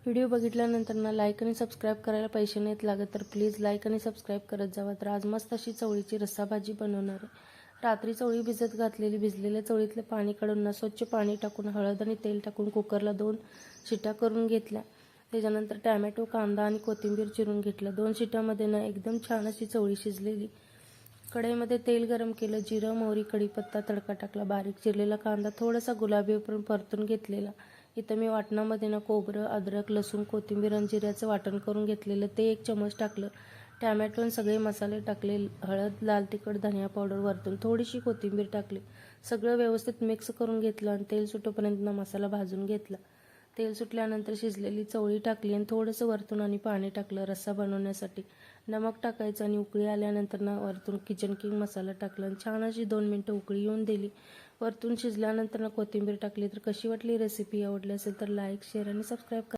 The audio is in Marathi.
व्हिडिओ बघितल्यानंतर ना लाईक आणि सबस्क्राईब करायला पैसे नाहीत लागत, तर प्लीज लाईक आणि सबस्क्राईब करत जावा। तर आज मस्त अशी चवळीची रस्सा भाजी बनवणार आहे। रात्री चवळी भिजत घातलेली, भिजलेल्या चवळीतले पाणी काढून ना स्वच्छ पाणी टाकून हळद आणि तेल टाकून कुकरला 2 शिट्या करून घेतल्या। त्याच्यानंतर टोमॅटो, कांदा आणि कोथिंबीर चिरून घेतलं। 2 शिट्यामध्ये ना एकदम छान अशी चवळी शिजलेली। कढईमध्ये तेल गरम केलं, जिरं, मोहरी, कढीपत्ता तडका टाकला, बारीक चिरलेला कांदा थोडासा गुलाबी होईपर्यंत परतून घेतलेला। इथं मी वाटणामध्ये ना खोबरं, अद्रक, लसूण, कोथिंबीर आणि जिऱ्याचं वाटण करून घेतलेलं ते 1 चमच टाकलं। टोमॅटो आणि सगळे मसाले टाकले, हळद, लाल तिखट, धनिया पावडर वरतून थोडीशी कोथिंबीर टाकली। सगळं व्यवस्थित मिक्स करून घेतलं आणि तेल सुटेपर्यंत ना मसाला भाजून घेतला। तेल सुटल्यानंतर शिजलेली चवळी टाकली आणि थोडंसं वरतून आणि पाणी टाकलं रस्सा बनवण्यासाठी। नमक टाकायचं आणि उकळी आल्यानंतर ना वरतून किचन किंग मसाला टाकला आणि छान अशी 2 मिनिटं उकळी येऊन दिली। वरतून शिजल्यानंतर ना कोथिंबीर टाकली। तर कशी वाटली रेसिपी? आवडली असेल तर लाईक, शेअर आणि सबस्क्राईब करा।